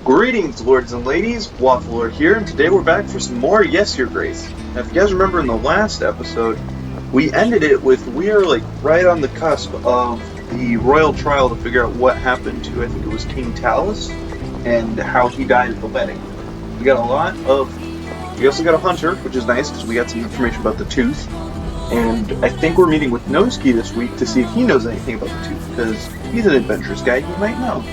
Greetings, lords and ladies, Wafflelord here, and today we're back for some more Yes, Your Grace. Now, if you guys remember in the last episode, we ended it with we are like right on the cusp of the royal trial to figure out what happened to, I think it was King Talus, and how he died at the wedding. We also got a hunter, which is nice because we got some information about the tooth, and I think we're meeting with Noski this week to see if he knows anything about the tooth, because he's an adventurous guy, he might know.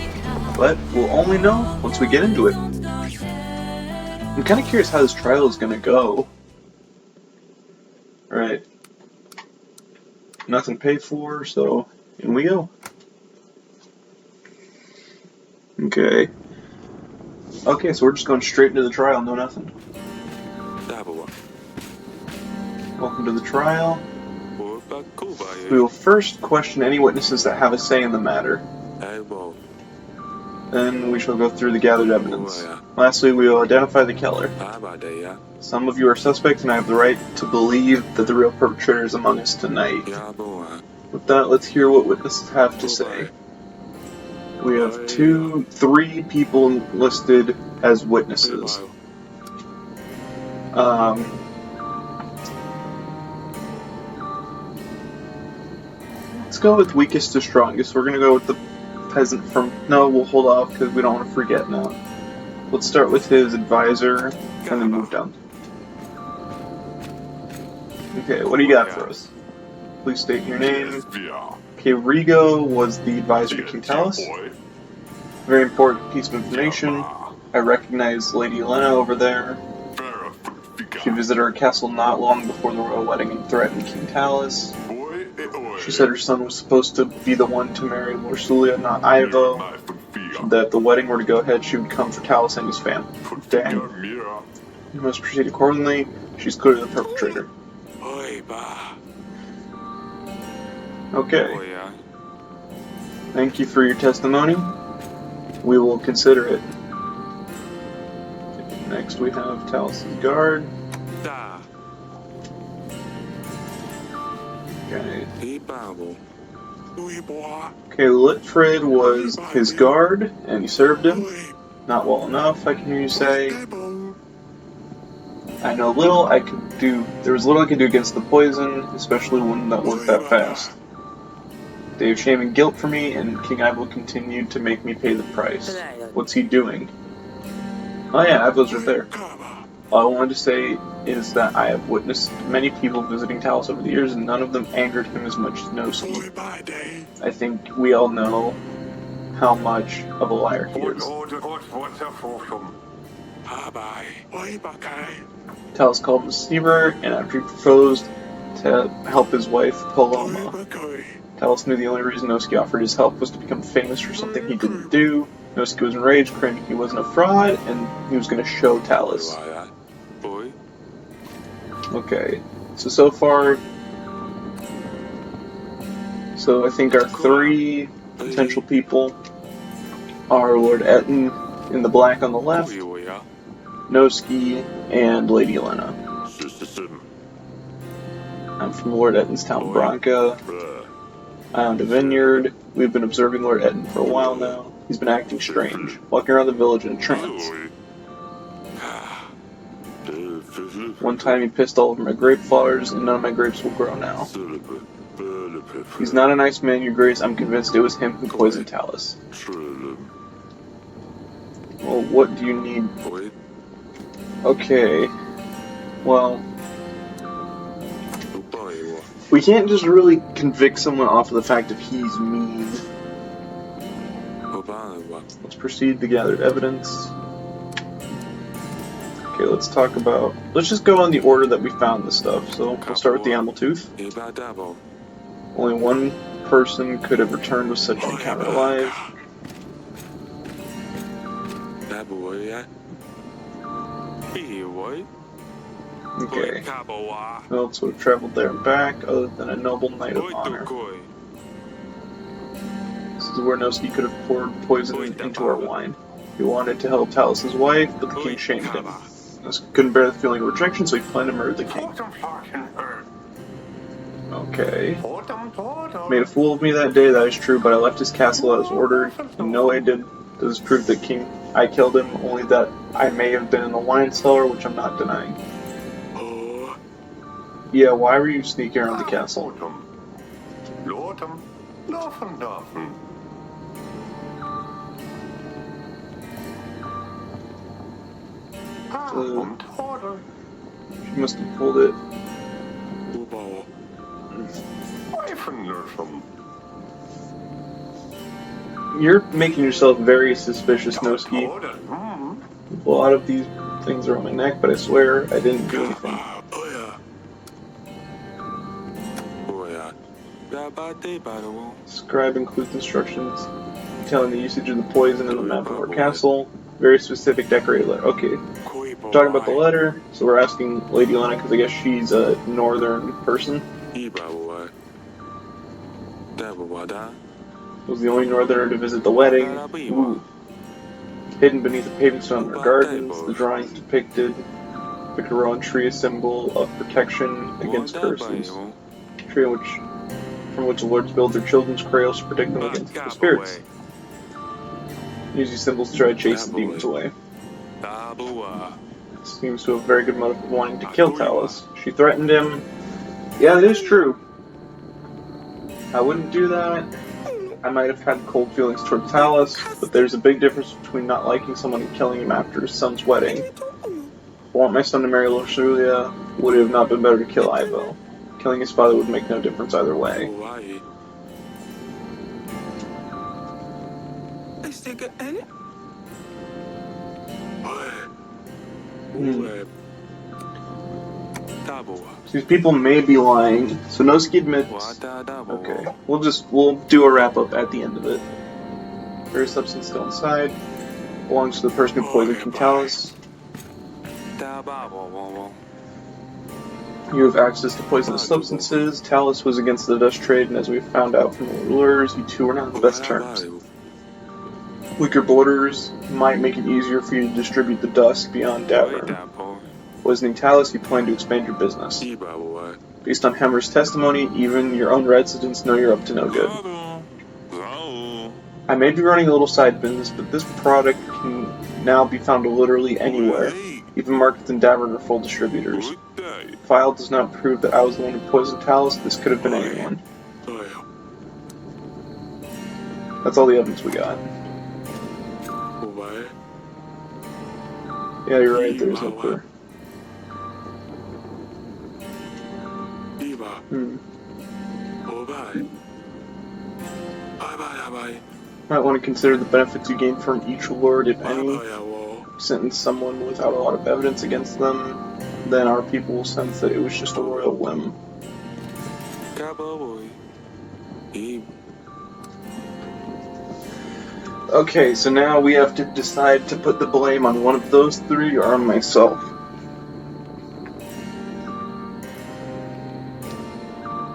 But we'll only know once we get into it. I'm kind of curious how this trial is going to go. Alright. Nothing paid for, so in we go. Okay. Okay, so we're just going straight into the trial, no nothing. Welcome to the trial. We will first question any witnesses that have a say in the matter. Then we shall go through the gathered evidence. Lastly, we will identify the killer. Some of you are suspects, and I have the right to believe that the real perpetrator is among us tonight. With that, let's hear what witnesses have to say. We have three people listed as witnesses. Let's go with weakest to strongest. We're gonna go with the peasant from... No, we'll hold off because we don't want to forget now. Let's start with his advisor and then move down. Okay, what do you got for us? Please state your name. Okay, Rigo was the advisor to King Talus. Very important piece of information. I recognize Lady Elena over there. She visited our castle not long before the royal wedding and threatened King Talus. She said her son was supposed to be the one to marry Lord Sulia, not Ivo. That if the wedding were to go ahead, she would come for Talus and his family. Dang. You must proceed accordingly. She's clearly the perpetrator. Okay. Thank you for your testimony. We will consider it. Next we have Talus's guard. Okay. Okay, Litfrid was his guard, and he served him. Not well enough, I can hear you say. I know little I could do. There was little I could do against the poison, especially one that worked that fast. They have shame and guilt for me, and King Ivo continued to make me pay the price. What's he doing? Oh yeah, Ivo's right there. All I wanted to say is that I have witnessed many people visiting Talus over the years, and none of them angered him as much as Noski. I think we all know how much of a liar he is. Talus called him a deceiver, and after he proposed to help his wife, Paloma. Talus knew the only reason Noski offered his help was to become famous for something he didn't do. Noski was enraged, claiming he wasn't a fraud, and he was going to show Talus. Okay, so far, I think our three potential people are Lord Etten in the black on the left, Noski, and Lady Elena. I'm from Lord Etten's town, Branca. I owned a vineyard. We've been observing Lord Etten for a while now. He's been acting strange, walking around the village in a trance. One time he pissed all over my grape flowers, and none of my grapes will grow now. He's not a nice man, Your Grace. I'm convinced it was him who poisoned Talus. Well, what do you need? Okay. Well, we can't just really convict someone off of the fact that he's mean. Let's proceed to gathered evidence. Okay, let's just go on the order that we found the stuff. So we'll start with the animal tooth. Only one person could have returned with such an encounter alive. Okay. Who else would have traveled there and back other than a noble knight of honor? This is where Noski could have poured poison into our wine. He wanted to help Talus's wife, but the king shamed him. Noski couldn't bear the feeling of rejection, so he planned to murder the king. Okay. Made a fool of me that day, that is true, but I left his castle as ordered. In no way does this prove that King I killed him, only that I may have been in the wine cellar, which I'm not denying. Yeah, why were you sneaking around the castle? She must have pulled it. You're making yourself very suspicious, Noski. A lot of these things are on my neck, but I swear I didn't do anything. Scribe includes instructions detailing the usage of the poison in the map of our castle. Very specific decorated letter. Okay. Talking about the letter, so we're asking Lady Lena because I guess she's a northern person. Was the only northerner to visit the wedding. Ooh. Hidden beneath a paving stone are gardens. The drawings depicted a Rowan tree, a symbol of protection against curses. A tree from which the lords build their children's cradles to protect them against the spirits. Use these symbols to try to chase the demons away. Seems to have a very good motive of wanting to kill Talus. She threatened him. Yeah, it is true. I wouldn't do that. I might have had cold feelings toward Talus, but there's a big difference between not liking someone and killing him after his son's wedding. If I want my son to marry Lorsulia, would it have not been better to kill Ivo? Killing his father would make no difference either way. These people may be lying, so Noski admits. Okay, we'll do a wrap up at the end of it. There is substance still inside. Belongs to the person who poisoned King Talus. You have access to poisonous substances. Talus was against the dust trade, and as we found out from the lures, you two are not on the best terms. Weaker borders might make it easier for you to distribute the dust beyond Davern. Poisoning Talus, you plan to expand your business. Based on Hammer's testimony, even your own residents know you're up to no good. I may be running a little side business, but this product can now be found literally anywhere. Even markets in Davern are full distributors. The file does not prove that I was the one who poisoned Talus. This could have been anyone. That's all the evidence we got. Yeah, you're right, there's no clear. Might want to consider the benefits you gain from each lord, if any. Sentence someone without a lot of evidence against them, then our people will sense that it was just a royal whim. Okay, so now we have to decide to put the blame on one of those three or on myself.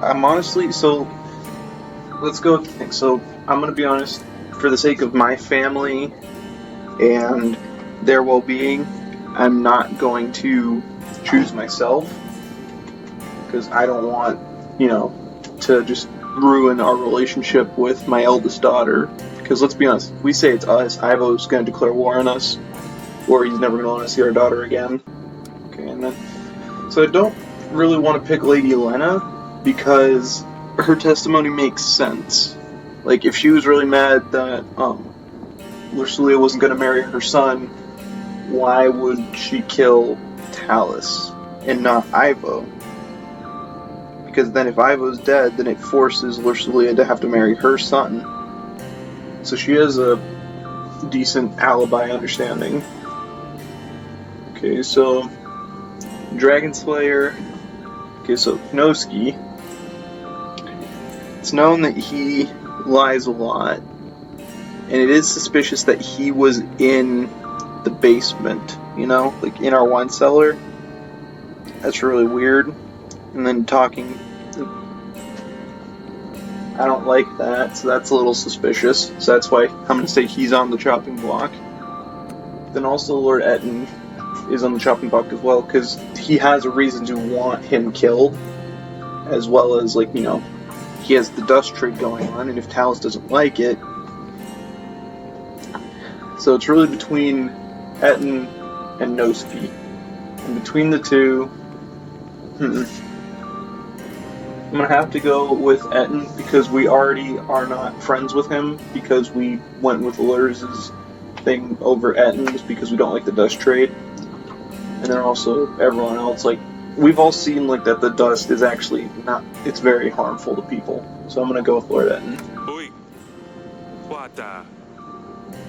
I'm honestly, so let's go with the thing. So I'm going to be honest, for the sake of my family and their well-being, I'm not going to choose myself, because I don't want, to just ruin our relationship with my eldest daughter. Because let's be honest, if we say it's us, Ivo's going to declare war on us, or he's never going to let us see our daughter again. Okay, and then, so I don't really want to pick Lady Lena, because her testimony makes sense. Like, if she was really mad that Lorsulia wasn't going to marry her son, why would she kill Talus and not Ivo? Because then if Ivo's dead, then it forces Lorsulia to have to marry her son. So she has a decent alibi understanding. Okay, so Dragon Slayer. Okay, so Noski. It's known that he lies a lot, and it is suspicious that he was in the basement, like in our wine cellar. That's really weird. And then talking, I don't like that, so that's a little suspicious. So that's why I'm going to say he's on the chopping block. Then also Lord Etten is on the chopping block as well, because he has a reason to want him killed, as well as, he has the dust trade going on, and if Talus doesn't like it. So it's really between Etten and Noski. And between the two, I'm gonna have to go with Etten because we already are not friends with him because we went with Lurz's thing over Etten's because we don't like the dust trade. And then also everyone else, like, we've all seen like that the dust is actually not, it's very harmful to people. So I'm gonna go with Lord Etten.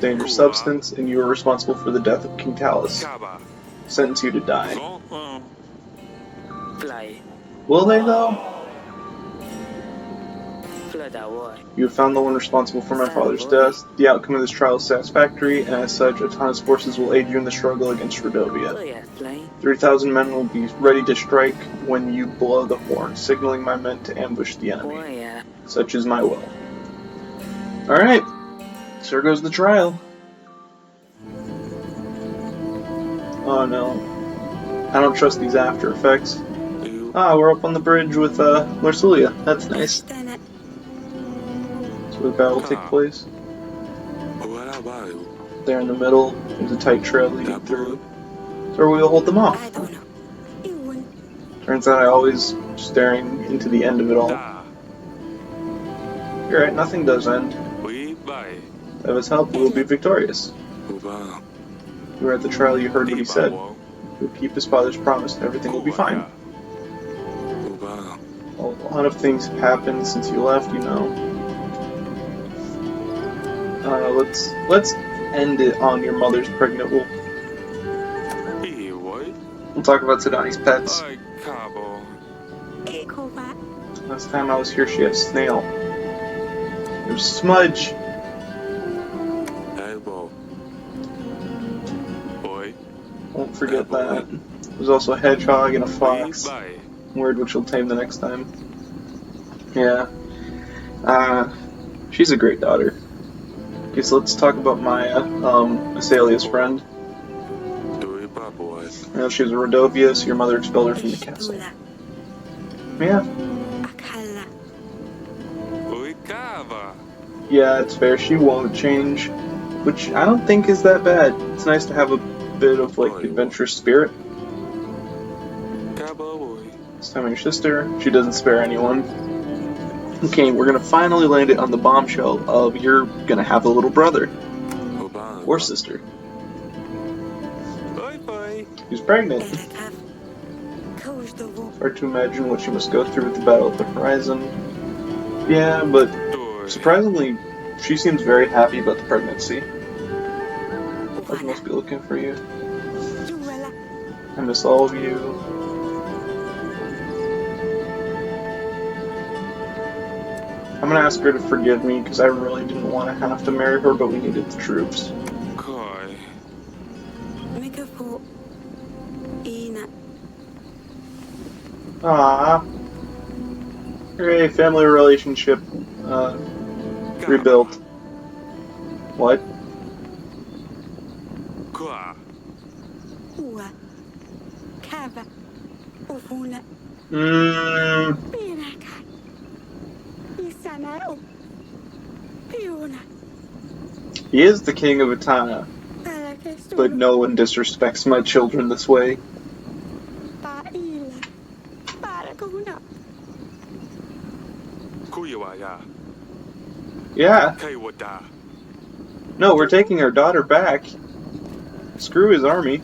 Dangerous substance, and you are responsible for the death of King Talus. Sentence you to die. Will they though? You have found the one responsible for my father's death. The outcome of this trial is satisfactory, and as such, Atana's forces will aid you in the struggle against Rodovia. 3,000 men will be ready to strike when you blow the horn, signaling my men to ambush the enemy. Such is my will. Alright, so there goes the trial. Oh no. I don't trust these after effects. Ah, we're up on the bridge with Marsilia. That's nice. That's where the battle will take place. There in the middle, there's a tight trail leading through. So we'll hold them off. Turns out I always staring into the end of it all. You're right, nothing does end. With his help, we will be victorious. You were at the trial, you heard what he said. He will keep his father's promise and everything will be fine. A lot of things have happened since you left, you know. Let's end it on your mother's pregnant. We'll talk about Sidani's pets. Last time I was here, she had a snail. There's Smudge. Won't forget that. There's also a hedgehog and a fox. Word which we'll tame the next time. Yeah. She's a great daughter. Okay, so let's talk about Maya, Azalea's friend. You know, she was a Rodovia, so your mother expelled her from the castle. Yeah. Yeah, it's fair. She won't change. Which I don't think is that bad. It's nice to have a bit of, like, adventurous spirit. This time your sister, she doesn't spare anyone. Okay, we're gonna finally land it on the bombshell of you're gonna have a little brother. Or sister. Who's pregnant. It's hard to imagine what she must go through with the battle at the horizon. Yeah, but surprisingly, she seems very happy about the pregnancy. I must be looking for you. I miss all of you. I'm gonna ask her to forgive me because I really didn't want to have to marry her, but we needed the troops. Ah, hooray! Family relationship rebuilt. What? He is the king of Atana, but no one disrespects my children this way. Yeah. No, we're taking our daughter back. Screw his army.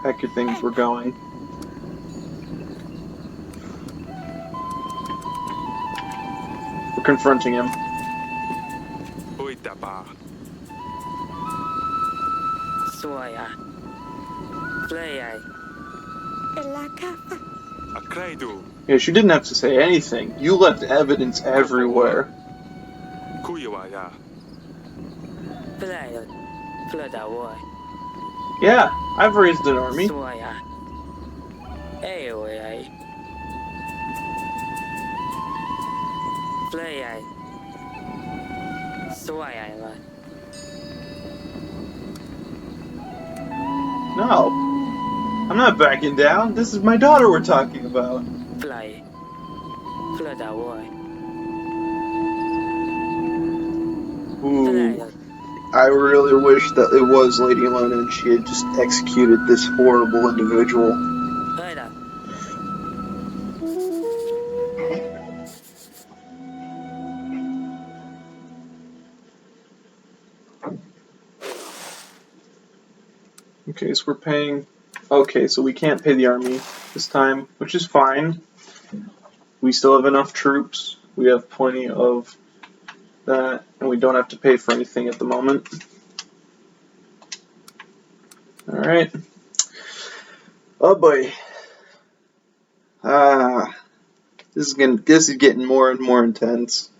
Pack your things, we're going. We're confronting him. Yeah, she didn't have to say anything. You left evidence everywhere. Yeah, I've raised an army. No, I'm not backing down. This is my daughter we're talking about. Ooh, I really wish that it was Lady Luna and she had just executed this horrible individual. Okay, so we're paying... Okay, so we can't pay the army this time, which is fine. We still have enough troops. We have plenty of that, and we don't have to pay for anything at the moment. Alright. Oh boy. This is getting more and more intense.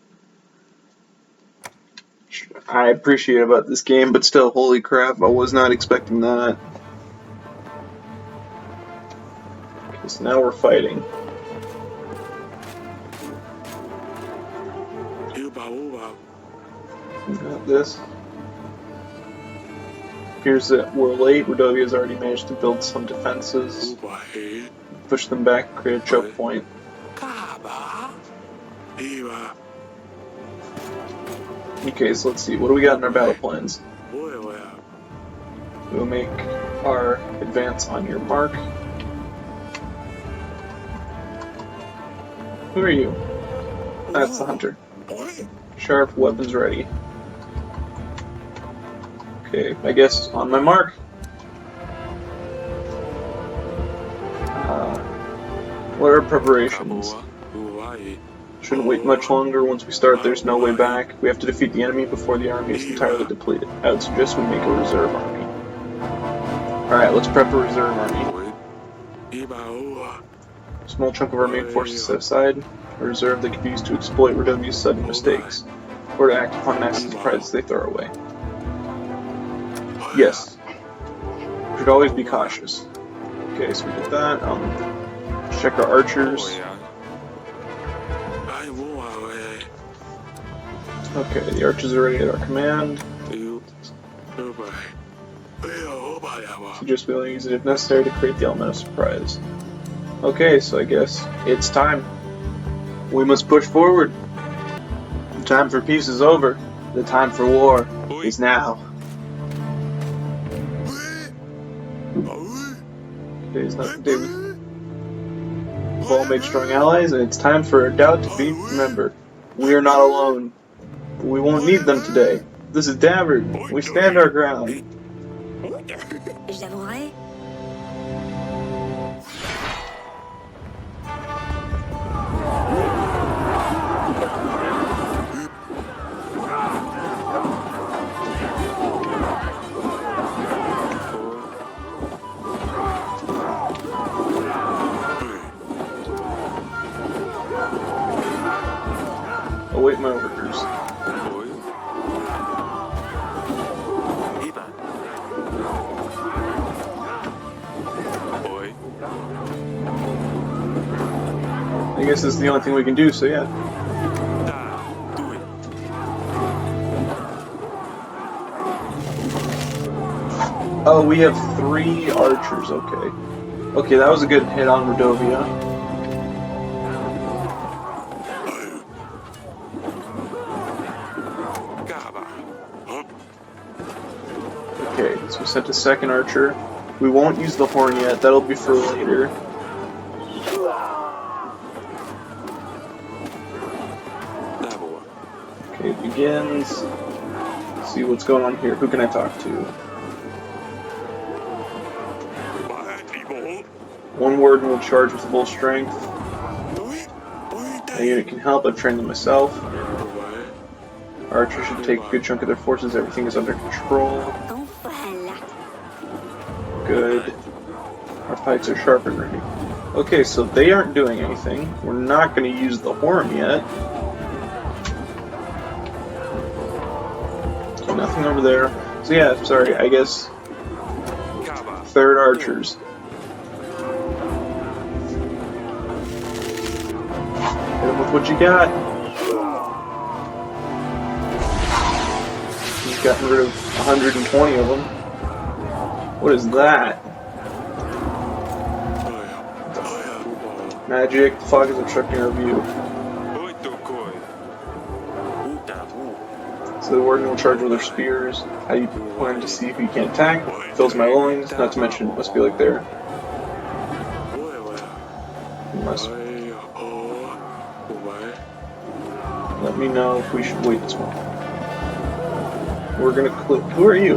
I appreciate about this game, but still, holy crap, I was not expecting that. Okay, so now we're fighting. We got this. Appears that we're late. Rodovia has already managed to build some defenses. Push them back, create a choke point. Okay, so let's see. What do we got in our battle plans? We'll make our advance on your mark. Who are you? That's the hunter. Sharp weapons ready. Okay, I guess on my mark. What are our preparations? Shouldn't wait much longer. Once we start, there's no way back. We have to defeat the enemy before the army is entirely depleted. I would suggest we make a reserve army. Alright, let's prep a reserve army. A small chunk of our main forces set aside. A reserve that could be used to exploit Rodovia's sudden mistakes, or to act upon massive surprises they throw away. Yes. We should always be cautious. Okay, so we did that. Check our archers. Okay, the archers are ready at our command. Suggest we only use it if necessary to create the element of surprise. Okay, so I guess it's time. We must push forward. The time for peace is over. The time for war is now. Today's not the day we've all made strong allies, and it's time for a doubt to be remembered. We are not alone. But we won't need them today. This is Davard. We stand our ground. Await my orders. I guess this is the only thing we can do, so yeah. Oh, we have 3 archers, okay. Okay, that was a good hit on Rodovia. Okay, so we sent a second archer. We won't use the horn yet, that'll be for later. Okay, it begins. Let's see what's going on here. Who can I talk to? One word and we'll charge with full strength. A unit can help, I've trained them myself. Archers should take a good chunk of their forces, everything is under control. Good. Our pikes are sharp and ready. Okay, so they aren't doing anything. We're not going to use the horn yet. Okay, nothing over there. So yeah, sorry, I guess... 3rd archers. Hit him with what you got. He's gotten rid of 120 of them. What is that? Magic. The fog is obstructing our view. So So the warden will charge with their spears. How you plan to see who you can attack? Fills my loins, not to mention it must be like there. Must. Let me know if we should wait this one. We're gonna click. Who are you?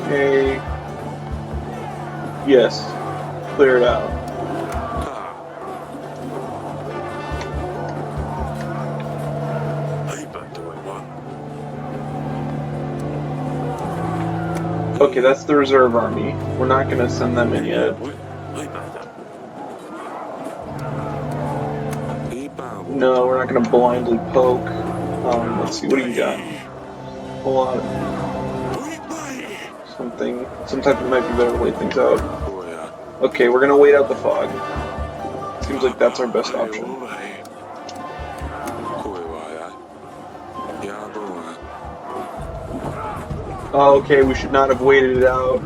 Okay. Yes. Clear it out. Okay, that's the reserve army. We're not gonna send them in yet. No, we're not gonna blindly poke. Let's see, what do you got? Hold on. Some type of might be better to wait things out. Okay, we're gonna wait out the fog. Seems like that's our best option. Oh, okay, we should not have waited it out.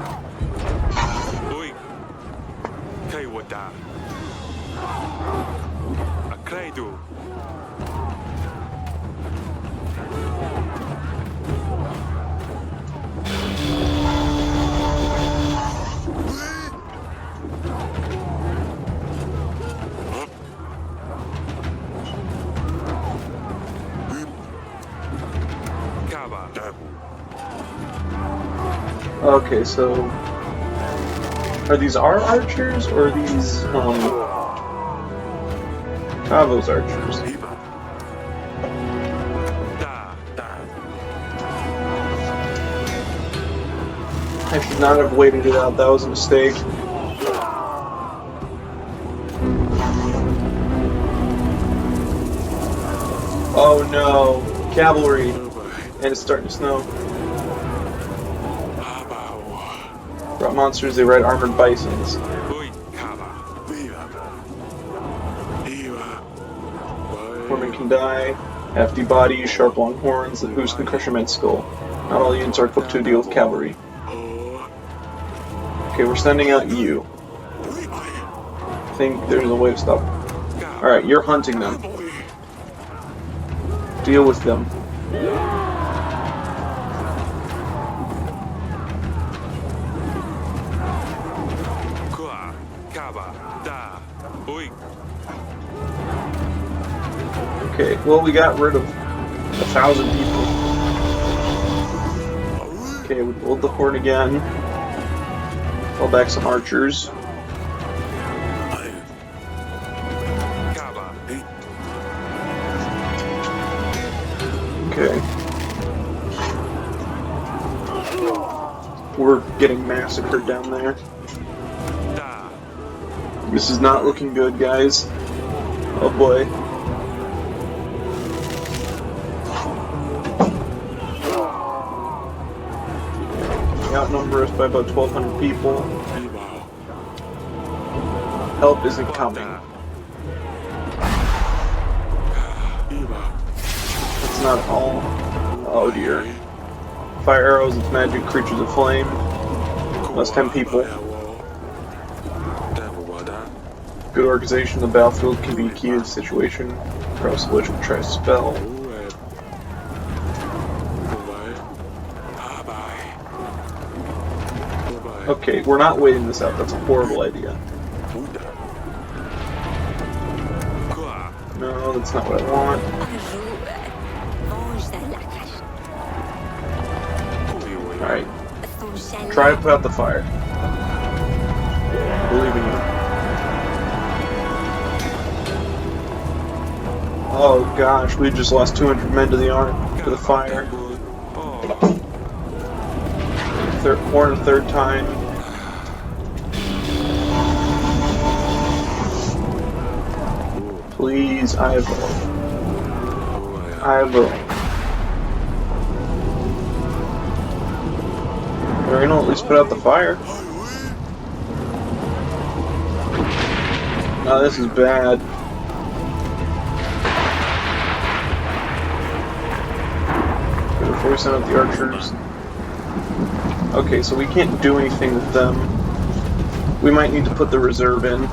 Okay, so are these our archers or are these Cavo's archers? I should not have waited it out, that was a mistake. Oh no, cavalry, and it's starting to snow. Brought monsters, they ride armored bisons. Women can die, hefty bodies, sharp long horns that boost and crush a man's skull. Not all units are equipped to deal with cavalry. Okay, we're sending out you. I think there's a way to stop. Alright, you're hunting them. Deal with them. Okay, well we got rid of 1,000 people. Okay, we pulled the horn again. Call back some archers. Okay. We're getting massacred down there. This is not looking good, guys. Oh boy. They outnumber us by about 1,200 people. Help isn't coming. That's not all. Oh dear. Fire arrows, it's magic creatures of flame. That's 10 people. Good organization of the battlefield can be key to the situation, or else the witch will try to spell. Okay, we're not waiting this out, that's a horrible idea. No, that's not what I want. Alright. Try to put out the fire. I believe in you. Oh gosh, we just lost 200 men to the fire. For the third time. Please, Ivo. We're gonna at least put out the fire. Oh, this is bad. Before we send out the archers. Okay, so we can't do anything with them. We might need to put the reserve in.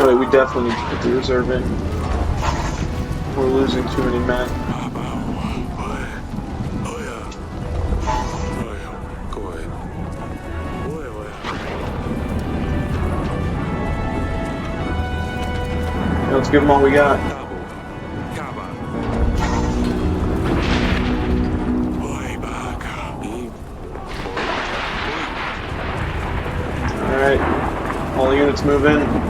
Alright, we definitely need to put the reserve in. We're losing too many men. Yeah, let's give them all we got. Alright, all units move in.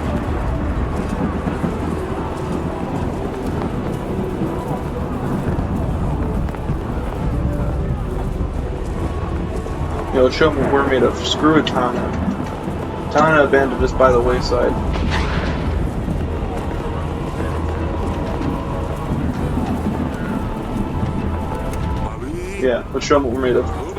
Yo, let's show them what we're made of. Screw it, Tana. Tana abandoned us by the wayside. Yeah, let's show them what we're made of.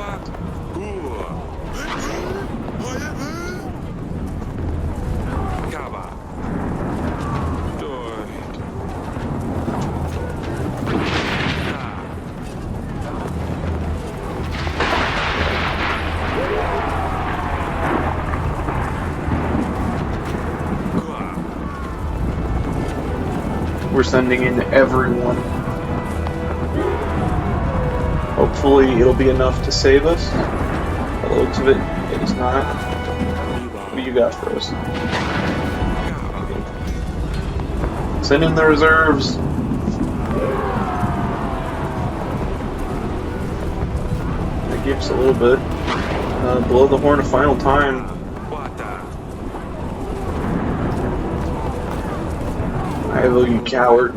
We're sending in everyone. Hopefully it'll be enough to save us. By the looks of it, it is not. What do you got for us? Send in the reserves. That gives a little bit. Blow the horn a final time. Ivo, you coward.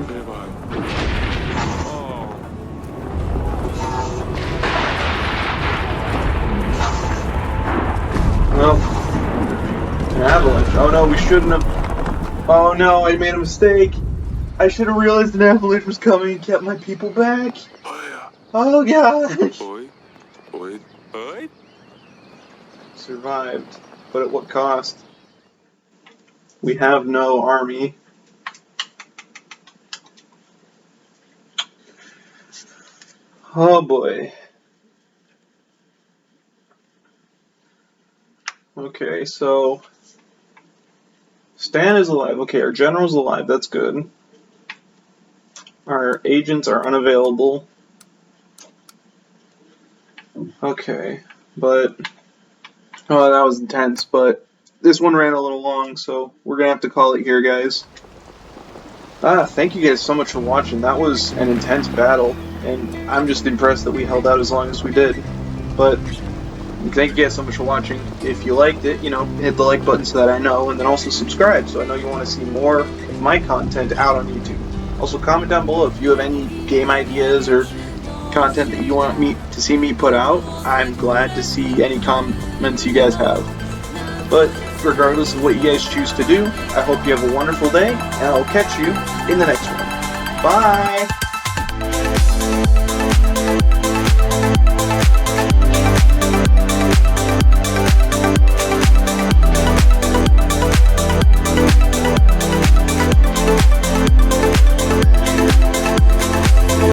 Well, an avalanche. Oh no, we shouldn't have. Oh no, I made a mistake. I should have realized an avalanche was coming and kept my people back. Oh gosh. Survived, but at what cost? We have no army. Oh boy. Okay, so Stan is alive. Okay, our general's alive. That's good. Our agents are unavailable. Okay, but oh, that was intense. But this one ran a little long, so we're gonna have to call it here, guys. Thank you guys so much for watching. That was an intense battle, and I'm just impressed that we held out as long as we did. But thank you guys so much for watching. If you liked it, you know, hit the like button so that I know, and then also subscribe so I know you want to see more of my content out on YouTube. Also, comment down below if you have any game ideas or content that you want me to see me put out. I'm glad to see any comments you guys have. But regardless of what you guys choose to do, I hope you have a wonderful day, and I'll catch you in the next one. Bye!